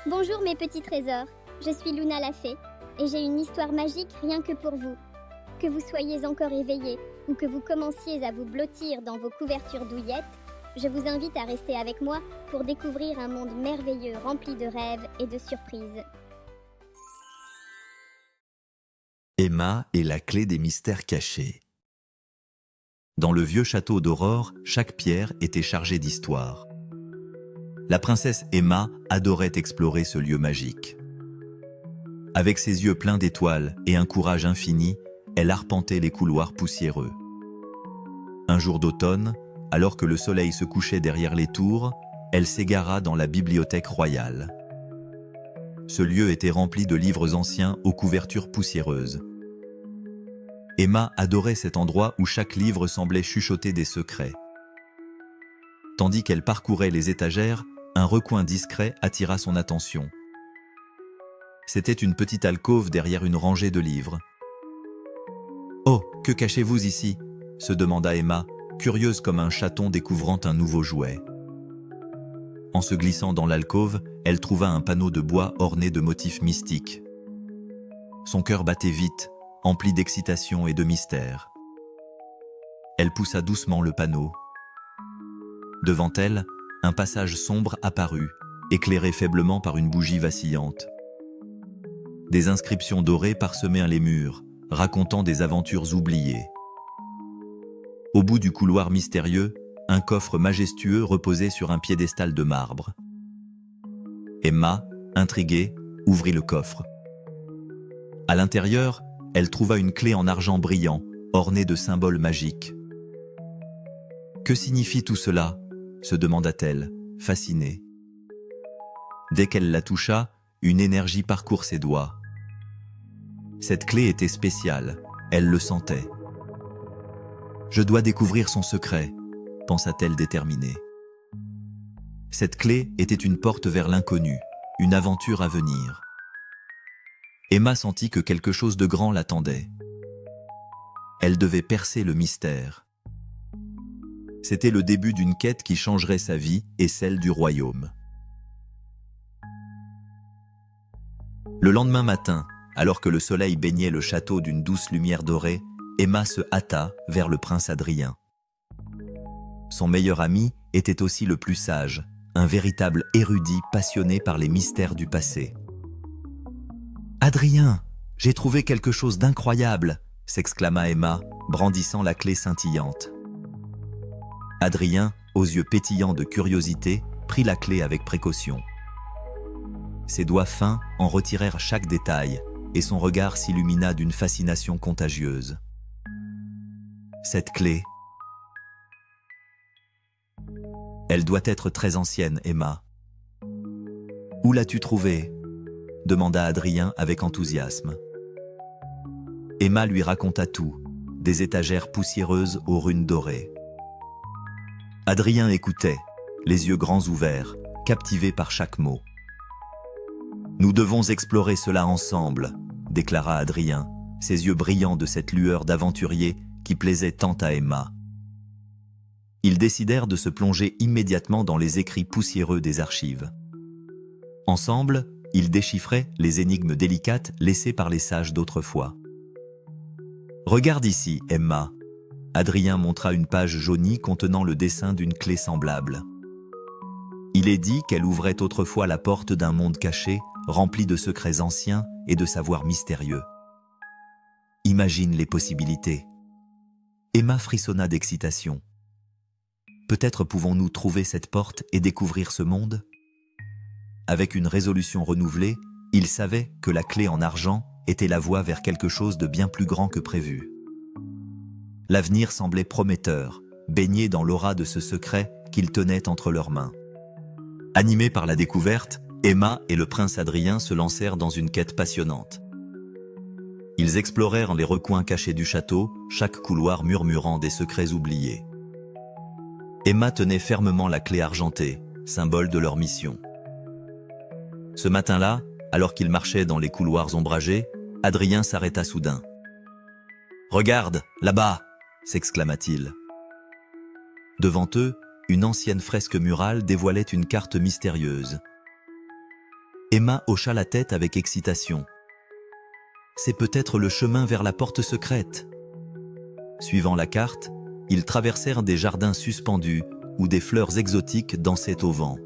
Bonjour mes petits trésors, je suis Luna la Fée et j'ai une histoire magique rien que pour vous. Que vous soyez encore éveillés ou que vous commenciez à vous blottir dans vos couvertures douillettes, je vous invite à rester avec moi pour découvrir un monde merveilleux rempli de rêves et de surprises. Emma et la clé des mystères cachés. Dans le vieux château d'Aurore, chaque pierre était chargée d'histoire. La princesse Emma adorait explorer ce lieu magique. Avec ses yeux pleins d'étoiles et un courage infini, elle arpentait les couloirs poussiéreux. Un jour d'automne, alors que le soleil se couchait derrière les tours, elle s'égara dans la bibliothèque royale. Ce lieu était rempli de livres anciens aux couvertures poussiéreuses. Emma adorait cet endroit où chaque livre semblait chuchoter des secrets. Tandis qu'elle parcourait les étagères, un recoin discret attira son attention. C'était une petite alcôve derrière une rangée de livres. « Oh, que cachez-vous ici ?» se demanda Emma, curieuse comme un chaton découvrant un nouveau jouet. En se glissant dans l'alcôve, elle trouva un panneau de bois orné de motifs mystiques. Son cœur battait vite, empli d'excitation et de mystère. Elle poussa doucement le panneau. Devant elle, un passage sombre apparut, éclairé faiblement par une bougie vacillante. Des inscriptions dorées parsemaient les murs, racontant des aventures oubliées. Au bout du couloir mystérieux, un coffre majestueux reposait sur un piédestal de marbre. Emma, intriguée, ouvrit le coffre. À l'intérieur, elle trouva une clé en argent brillant, ornée de symboles magiques. « Que signifie tout cela ?» se demanda-t-elle, fascinée. Dès qu'elle la toucha, une énergie parcourt ses doigts. Cette clé était spéciale, elle le sentait. « Je dois découvrir son secret », pensa-t-elle déterminée. Cette clé était une porte vers l'inconnu, une aventure à venir. Emma sentit que quelque chose de grand l'attendait. Elle devait percer le mystère. C'était le début d'une quête qui changerait sa vie et celle du royaume. Le lendemain matin, alors que le soleil baignait le château d'une douce lumière dorée, Emma se hâta vers le prince Adrien. Son meilleur ami était aussi le plus sage, un véritable érudit passionné par les mystères du passé. « Adrien, j'ai trouvé quelque chose d'incroyable !» s'exclama Emma, brandissant la clé scintillante. Adrien, aux yeux pétillants de curiosité, prit la clé avec précaution. Ses doigts fins en retirèrent chaque détail, et son regard s'illumina d'une fascination contagieuse. Cette clé... Elle doit être très ancienne, Emma. « Où l'as-tu trouvée ?» demanda Adrien avec enthousiasme. Emma lui raconta tout, des étagères poussiéreuses aux runes dorées. Adrien écoutait, les yeux grands ouverts, captivé par chaque mot. « Nous devons explorer cela ensemble », déclara Adrien, ses yeux brillants de cette lueur d'aventurier qui plaisait tant à Emma. Ils décidèrent de se plonger immédiatement dans les écrits poussiéreux des archives. Ensemble, ils déchiffraient les énigmes délicates laissées par les sages d'autrefois. « Regarde ici, Emma !» Adrien montra une page jaunie contenant le dessin d'une clé semblable. Il est dit qu'elle ouvrait autrefois la porte d'un monde caché, rempli de secrets anciens et de savoirs mystérieux. Imagine les possibilités. Emma frissonna d'excitation. Peut-être pouvons-nous trouver cette porte et découvrir ce monde ? Avec une résolution renouvelée, il savait que la clé en argent était la voie vers quelque chose de bien plus grand que prévu. L'avenir semblait prometteur, baigné dans l'aura de ce secret qu'ils tenaient entre leurs mains. Animés par la découverte, Emma et le prince Adrien se lancèrent dans une quête passionnante. Ils explorèrent les recoins cachés du château, chaque couloir murmurant des secrets oubliés. Emma tenait fermement la clé argentée, symbole de leur mission. Ce matin-là, alors qu'ils marchaient dans les couloirs ombragés, Adrien s'arrêta soudain. « Regarde, là-bas !» s'exclama-t-il. Devant eux, une ancienne fresque murale dévoilait une carte mystérieuse. « Emma hocha la tête avec excitation. C'est peut-être le chemin vers la porte secrète. Suivant la carte, ils traversèrent des jardins suspendus où des fleurs exotiques dansaient au vent.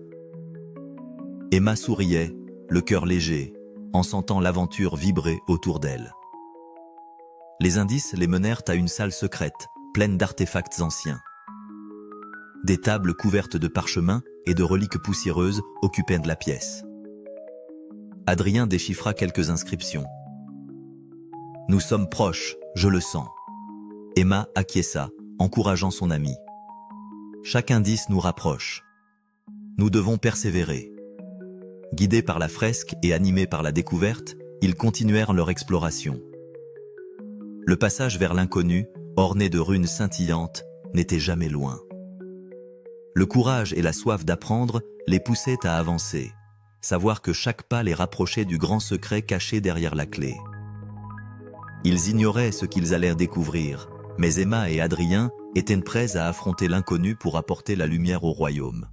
Emma souriait, le cœur léger, en sentant l'aventure vibrer autour d'elle. Les indices les menèrent à une salle secrète, pleine d'artefacts anciens. Des tables couvertes de parchemins et de reliques poussiéreuses occupaient de la pièce. Adrien déchiffra quelques inscriptions. « Nous sommes proches, je le sens. » Emma acquiesça, encourageant son amie. « Chaque indice nous rapproche. Nous devons persévérer. » Guidés par la fresque et animés par la découverte, ils continuèrent leur exploration. Le passage vers l'inconnu, orné de runes scintillantes, n'était jamais loin. Le courage et la soif d'apprendre les poussaient à avancer, savoir que chaque pas les rapprochait du grand secret caché derrière la clé. Ils ignoraient ce qu'ils allaient découvrir, mais Emma et Adrien étaient prêts à affronter l'inconnu pour apporter la lumière au royaume.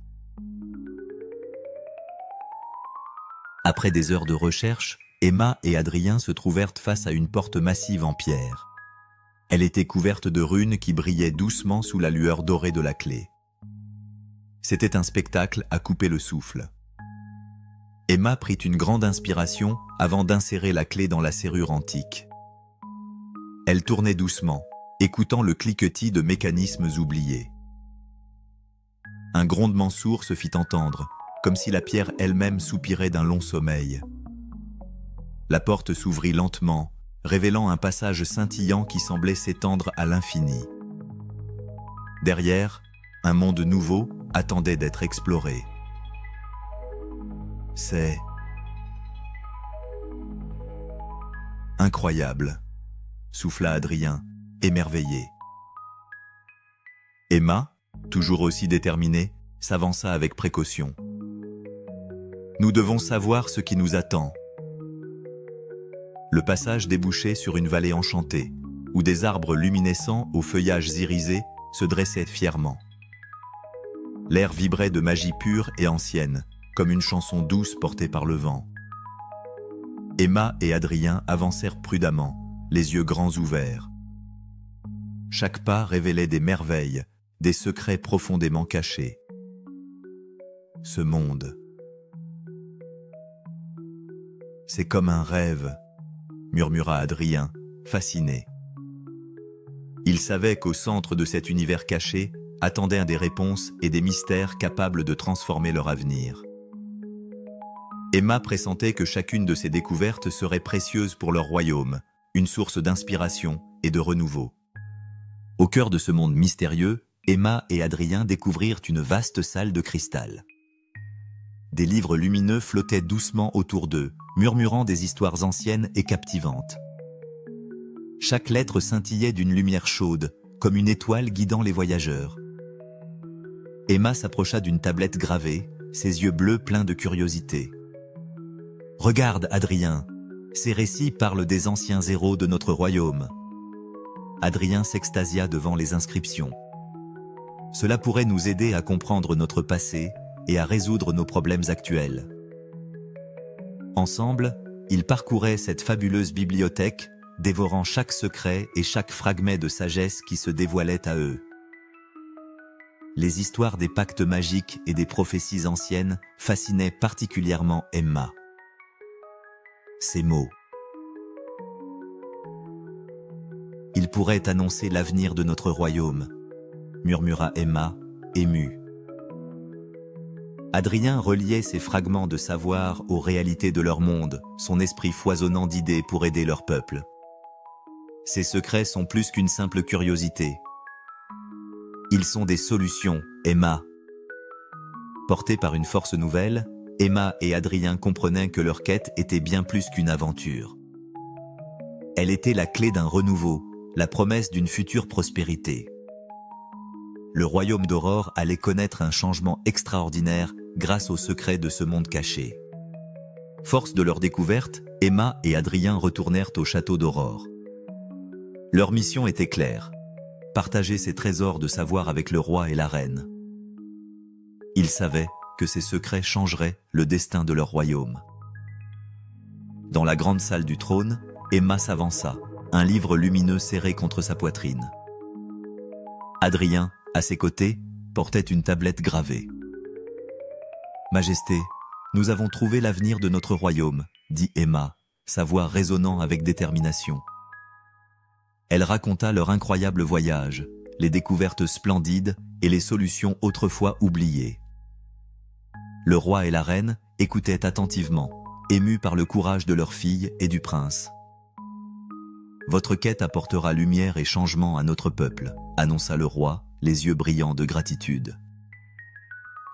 Après des heures de recherche, Emma et Adrien se trouvèrent face à une porte massive en pierre. Elle était couverte de runes qui brillaient doucement sous la lueur dorée de la clé. C'était un spectacle à couper le souffle. Emma prit une grande inspiration avant d'insérer la clé dans la serrure antique. Elle tournait doucement, écoutant le cliquetis de mécanismes oubliés. Un grondement sourd se fit entendre, comme si la pierre elle-même soupirait d'un long sommeil. La porte s'ouvrit lentement, révélant un passage scintillant qui semblait s'étendre à l'infini. Derrière, un monde nouveau attendait d'être exploré. C'est incroyable, souffla Adrien, émerveillé. Emma, toujours aussi déterminée, s'avança avec précaution. Nous devons savoir ce qui nous attend. Le passage débouchait sur une vallée enchantée, où des arbres luminescents aux feuillages irisés se dressaient fièrement. L'air vibrait de magie pure et ancienne, comme une chanson douce portée par le vent. Emma et Adrien avancèrent prudemment, les yeux grands ouverts. Chaque pas révélait des merveilles, des secrets profondément cachés. Ce monde. C'est comme un rêve, murmura Adrien, fasciné. Il savait qu'au centre de cet univers caché attendaient des réponses et des mystères capables de transformer leur avenir. Emma pressentait que chacune de ces découvertes serait précieuse pour leur royaume, une source d'inspiration et de renouveau. Au cœur de ce monde mystérieux, Emma et Adrien découvrirent une vaste salle de cristal. Des livres lumineux flottaient doucement autour d'eux, murmurant des histoires anciennes et captivantes. Chaque lettre scintillait d'une lumière chaude, comme une étoile guidant les voyageurs. Emma s'approcha d'une tablette gravée, ses yeux bleus pleins de curiosité. « Regarde, Adrien, ces récits parlent des anciens héros de notre royaume. » Adrien s'extasia devant les inscriptions. « Cela pourrait nous aider à comprendre notre passé et à résoudre nos problèmes actuels. » Ensemble, ils parcouraient cette fabuleuse bibliothèque, dévorant chaque secret et chaque fragment de sagesse qui se dévoilait à eux. Les histoires des pactes magiques et des prophéties anciennes fascinaient particulièrement Emma. Ces mots. « Il pourrait annoncer l'avenir de notre royaume », murmura Emma, émue. Adrien reliait ces fragments de savoir aux réalités de leur monde, son esprit foisonnant d'idées pour aider leur peuple. Ces secrets sont plus qu'une simple curiosité. Ils sont des solutions, Emma. Portés par une force nouvelle, Emma et Adrien comprenaient que leur quête était bien plus qu'une aventure. Elle était la clé d'un renouveau, la promesse d'une future prospérité. Le royaume d'Aurore allait connaître un changement extraordinaire grâce aux secrets de ce monde caché. Force de leur découverte, Emma et Adrien retournèrent au château d'Aurore. Leur mission était claire, partager ces trésors de savoir avec le roi et la reine. Ils savaient que ces secrets changeraient le destin de leur royaume. Dans la grande salle du trône, Emma s'avança, un livre lumineux serré contre sa poitrine. Adrien, à ses côtés, portait une tablette gravée. « Majesté, nous avons trouvé l'avenir de notre royaume », dit Emma, sa voix résonnant avec détermination. Elle raconta leur incroyable voyage, les découvertes splendides et les solutions autrefois oubliées. Le roi et la reine écoutaient attentivement, émus par le courage de leur fille et du prince. « Votre quête apportera lumière et changement à notre peuple », annonça le roi, les yeux brillants de gratitude.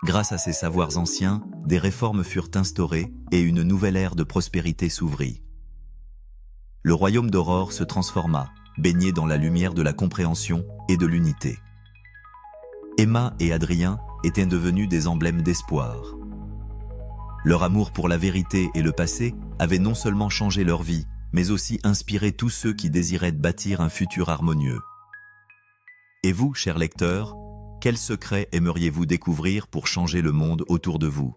Grâce à ces savoirs anciens, des réformes furent instaurées et une nouvelle ère de prospérité s'ouvrit. Le royaume d'Aurore se transforma, baigné dans la lumière de la compréhension et de l'unité. Emma et Adrien étaient devenus des emblèmes d'espoir. Leur amour pour la vérité et le passé avait non seulement changé leur vie, mais aussi inspiré tous ceux qui désiraient bâtir un futur harmonieux. Et vous, chers lecteurs, quels secrets aimeriez-vous découvrir pour changer le monde autour de vous ?